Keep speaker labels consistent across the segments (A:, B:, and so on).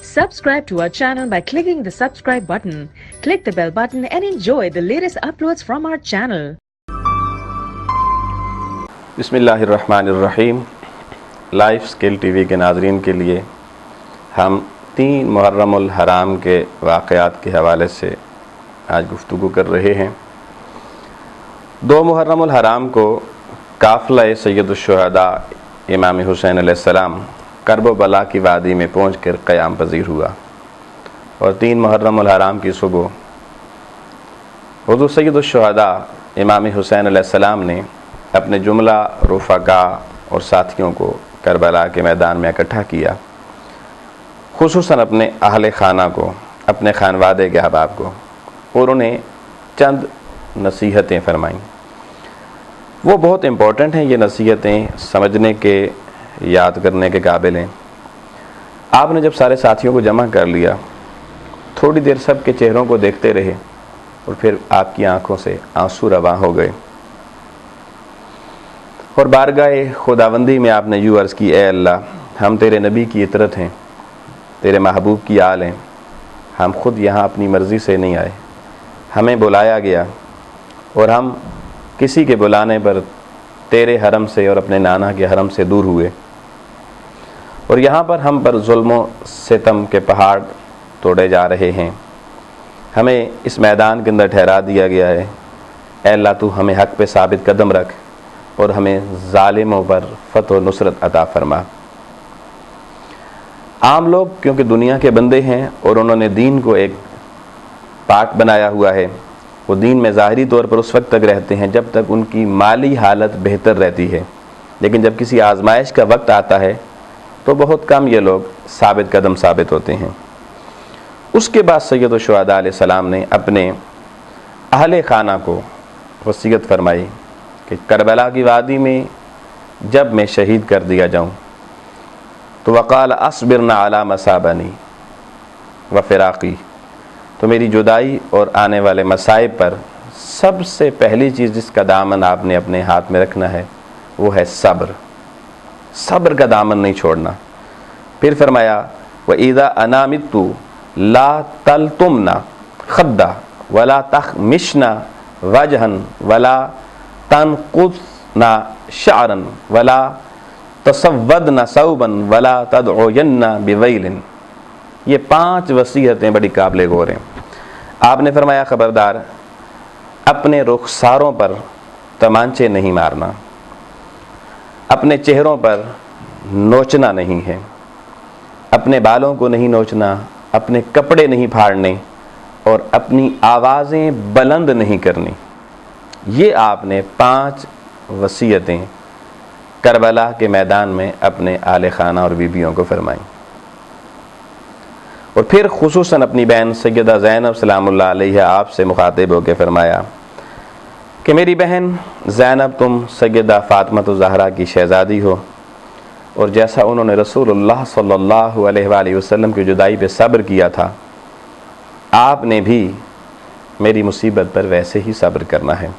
A: Subscribe to our channel by clicking the subscribe button. Click the bell button and enjoy the latest uploads from our channel.
B: बिस्मिल्लाहिर्रहमानिर्रहीम। Life skill TV के नाज़रीन के लिए हम 3 मुहर्रमुल हराम के वाक़यात के हवाले से आज गुफ्तगू कर रहे हैं। 2 मुहर्रमुल हराम को काफ़िला सैयदुश्शुहदा इमाम हुसैन अलैहिस्सलाम करब बला की वादी में पहुँच कर क़याम पज़ीर हुआ और 3 मुहर्रमुल हराम की सुबह हुज़ूर सैयदुश्शुहदा इमाम हुसैन अलैहिस्सलाम ने अपने जुमला रफ़क़ा और साथियों को करबला के मैदान में इकट्ठा किया, खुसूसन अपने अहले खाना को, अपने खानवादे के अहबाब को, और उन्हें चंद नसीहतें फरमाईं। वो बहुत इम्पोर्टेंट हैं, ये नसीहतें समझने के, याद करने के काबिल हैं। आपने जब सारे साथियों को जमा कर लिया, थोड़ी देर सब के चेहरों को देखते रहे और फिर आपकी आंखों से आंसू रवां हो गए और बारगाह खुदाबंदी में आपने यूँ अर्ज़ की, ए अल्लाह, हम तेरे नबी की इतरत हैं, तेरे महबूब की आल हैं, हम खुद यहाँ अपनी मर्ज़ी से नहीं आए, हमें बुलाया गया और हम किसी के बुलाने पर तेरे हरम से और अपने नाना के हरम से दूर हुए और यहाँ पर हम पर जुल्म सितम के पहाड़ तोड़े जा रहे हैं। हमें इस मैदान के अंदर ठहरा दिया गया है। ए अल्लाह, तू हमें हक़ पे साबित कदम रख और हमें ज़ालिमों पर फ़तह व नुसरत अता फरमा। आम लोग क्योंकि दुनिया के बंदे हैं और उन्होंने दीन को एक पार्ट बनाया हुआ है, वो दीन में ज़ाहिरी तौर पर उस वक्त तक रहते हैं जब तक उनकी माली हालत बेहतर रहती है, लेकिन जब किसी आजमाइश का वक्त आता है तो बहुत कम ये लोग साबित कदम साबित होते हैं। उसके बाद सैयदुश्शुहदा अलैहिस्सलाम ने अपने अहले खाना को वसीयत फरमाई कि करबला की वादी में जब मैं शहीद कर दिया जाऊं तो वक़ाल अस्बिरना अला मसाबनी व फ़िराक़ी, तो मेरी जुदाई और आने वाले मसाइब पर सबसे पहली चीज़ जिसका दामन आपने अपने हाथ में रखना है वो है सब्र। सब्र का दामन नहीं छोड़ना। फिर फरमाया, व इज़ा अना मित्तु ला तलतुमना खद्दा वला तख़मिशना वजहन वला तनक़ुसना शअरन वला तसव्वदना सौबन वला तदउयन्ना बिवैलिन। ये 5 वसीयतें बड़ी काबिल गौर हैं। आपने फरमाया, ख़बरदार, अपने रुखसारों पर तमांचे नहीं मारना, अपने चेहरों पर नोचना नहीं है, अपने बालों को नहीं नोचना, अपने कपड़े नहीं फाड़ने और अपनी आवाज़ें बुलंद नहीं करनी। ये आपने 5 वसीयतें करबला के मैदान में अपने आले खाना और बीबियों को फरमाई और फिर खुसूसन अपनी बहन सैयदा ज़ैनब सलामुल्लाह अलैहा आपसे मुखातिब होकर फरमाया कि मेरी बहन ज़ैनब, तुम सैयदा फ़ातिमा ज़हरा की शहज़ादी हो और जैसा उन्होंने रसूलुल्लाह सल्लल्लाहु अलैहि वसल्लम की जुदाई पे सब्र किया था, आपने भी मेरी मुसीबत पर वैसे ही सब्र करना है।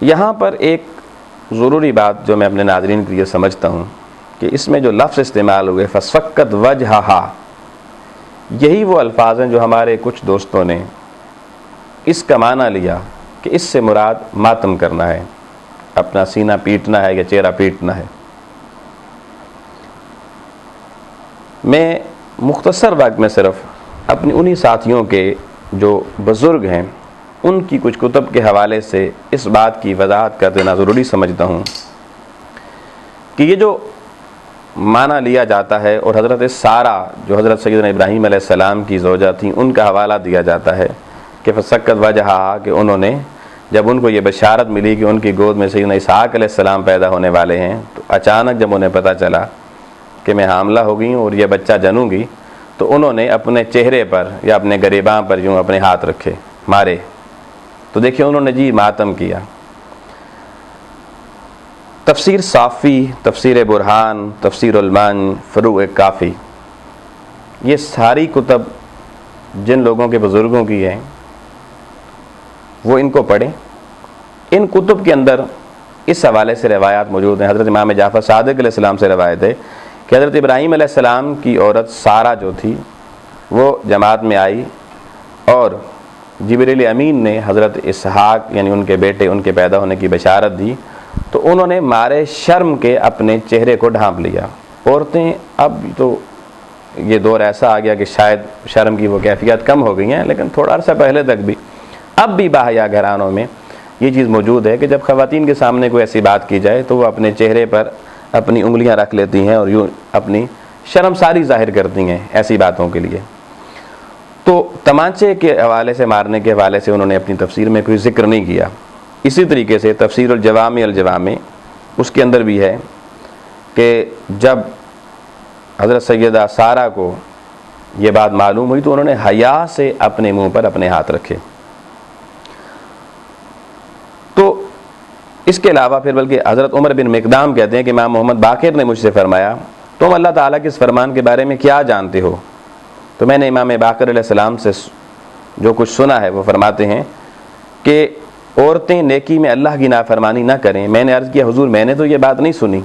B: यहाँ पर एक ज़रूरी बात जो मैं अपने नाज़रीन के लिए समझता हूँ कि इसमें जो लफ्ज़ इस्तेमाल हुए फ़स्फ़क्कत वजहा, यही वो अल्फाज हैं जो हमारे कुछ दोस्तों ने इसका माना लिया कि इससे मुराद मातम करना है, अपना सीना पीटना है या चेहरा पीटना है। मैं मुख्तसर वक्त में सिर्फ अपनी उन्हीं साथियों के जो बुज़ुर्ग हैं उनकी कुछ कुतुब के हवाले से इस बात की वजाहत कर देना ज़रूरी समझता हूँ कि ये जो माना लिया जाता है और हज़रत सारा जो हज़रत सैयदना इब्राहीम अलैहिस्सलाम की ज़ौजा थी उनका हवाला दिया जाता है कि फ़सक्कत वजहा, कि उन्होंने जब उनको ये बशारत मिली कि उनकी गोद में सैयदना इसहाक़ अलैहिस्सलाम पैदा होने वाले हैं, तो अचानक जब उन्हें पता चला कि मैं हामला हो गई हूँ और ये बच्चा जनूँगी, तो उन्होंने अपने चेहरे पर या अपने गिरेबां पर यूँ अपने हाथ रखे, मारे। तो देखिए उन्होंने जी मातम किया। तफसीर साफ़ी, तफसीर बुरहान, तफसीर उलमान, फ़ुरूअ काफ़ी, ये सारी कुतुब जिन लोगों के बुज़ुर्गों की हैं वो इनको पढ़ें। इन कुतुब के अंदर इस हवाले से रवायात मौजूद हैं। हज़रत इमाम जाफ़र सादिक़ अलैहिस्सलाम से रवायत है کہ حضرت ابراہیم علیہ السلام کی عورت سارہ جو تھی وہ جماعت میں آئی اور جبریل امین نے حضرت اسحاق یعنی ان کے بیٹے ان کے پیدا ہونے کی بشارت دی، تو انہوں نے مارے شرم کے اپنے چہرے کو ڈھانپ لیا۔ عورتیں اب تو یہ دور ایسا آ گیا کہ شاید شرم کی وہ کیفیت کم ہو گئی ہیں، لیکن تھوڑا عرصہ پہلے تک بھی اب بھی باحیا گھرانوں میں یہ چیز موجود ہے کہ جب خواتین کے سامنے کوئی ایسی بات کی جائے تو وہ اپنے چہرے پر اپنی انگلیاں رکھ لیتی ہیں اور یوں اپنی شرمساری ظاہر کرتی ہیں ایسی باتوں کے لیے۔ تو تمانچے کے حوالے سے، مارنے کے حوالے سے انہوں نے اپنی تفسیر میں کوئی ذکر نہیں کیا۔ اسی طریقے سے تفسیر الجوامع اس کے اندر بھی ہے کہ جب حضرت سیدہ سارہ کو یہ بات معلوم ہوئی تو انہوں نے حیا سے اپنے منہ پر اپنے ہاتھ رکھے۔ تو اس کے علاوہ پھر بلکہ حضرت عمر بن مقدام کہتے ہیں کہ امام محمد باقر نے مجھ سے فرمایا تم اللہ تعالیٰ کے اس فرمان کے بارے میں کیا جانتے ہو؟ تو میں نے امام باقر علیہ السلام سے جو کچھ سنا ہے وہ فرماتے ہیں کہ عورتیں نیکی میں اللہ کی نافرمانی نہ کریں۔ میں نے عرض کیا حضور میں نے تو یہ بات نہیں سنی۔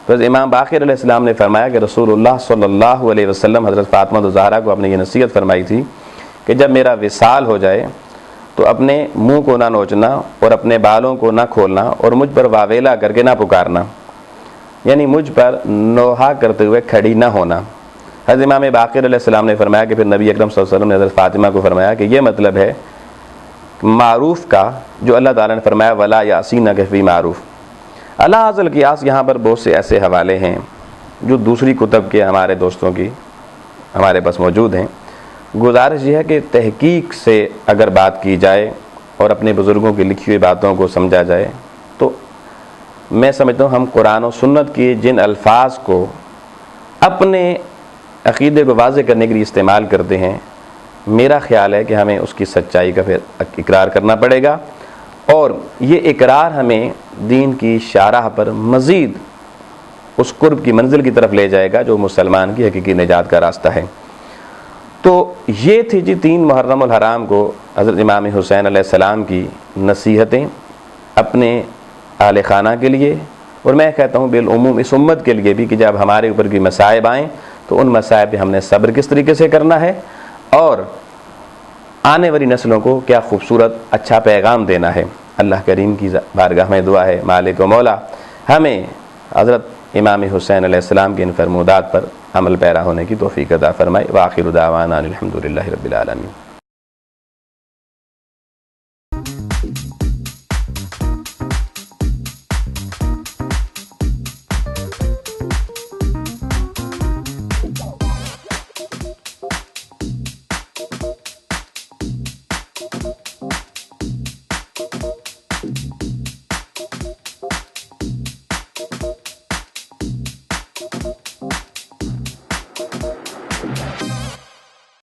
B: تو امام باقر علیہ السلام نے فرمایا کہ رسول اللہ صلی اللہ علیہ وسلم حضرت فاطمہ الزہرا کو اپنے یہ نصیحت فرمائی تھی کہ جب میرا وصال ہو جائے تو اپنے منہ کو نہ نوچنا اور اپنے بالوں کو نہ کھولنا اور مجھ پر واویلا کر کے نہ پکارنا، یعنی مجھ پر نوحہ کرتے ہوئے کھڑی نہ ہونا۔ حضرت امام باقر علیہ السلام نے فرمایا کہ پھر نبی اکرم صلی اللہ علیہ وسلم نے حضرت فاطمہ کو فرمایا کہ یہ مطلب ہے معروف کا جو اللہ تعالیٰ نے فرمایا ولا یاسینک فی معروف۔ اللہ عز القیاس یہاں پر بہت سے ایسے حوالے ہیں جو دوسری کتب کے ہمارے دوستوں کی ہمارے پاس موجود ہیں۔ گزارش یہ ہے کہ تحقیق سے اگر بات کی جائے اور اپنے بزرگوں کی لکھی ہوئی باتوں کو سمجھا جائے تو میں سمجھتا ہوں ہم قرآن و سنت کے جن الفاظ کو اپنے عقیدے کو واضح کرنے کے لیے استعمال کرتے ہیں، میرا خیال ہے کہ ہمیں اس کی سچائی کا پھر اقرار کرنا پڑے گا، اور یہ اقرار ہمیں دین کی شارح پر مزید اس قرب کی منزل کی طرف لے جائے گا جو مسلمان کی حقیقی نجات کا راستہ ہے۔ تو یہ تھی جی 3 محرم الحرام کو حضرت امام حسین علیہ السلام کی نصیحتیں اپنے اہل خانہ کے لیے، اور میں کہتا ہوں بالعموم اس امت کے لیے بھی کہ جب ہمارے اوپر کوئی مصائب آئیں تو ان مصائب پہ ہم نے صبر کس طریقے سے کرنا ہے اور آنے والی نسلوں کو کیا خوبصورت اچھا پیغام دینا ہے۔ اللہ کریم کی بارگاہ میں دعا ہے مالک و مولا ہمیں حضرت امام حسین علیہ السلام کے ان فرمودات پر عمل پیرا ہونے کی توفیق عطا فرمائے۔ وآخر دعوانا الحمدللہ رب العالمین۔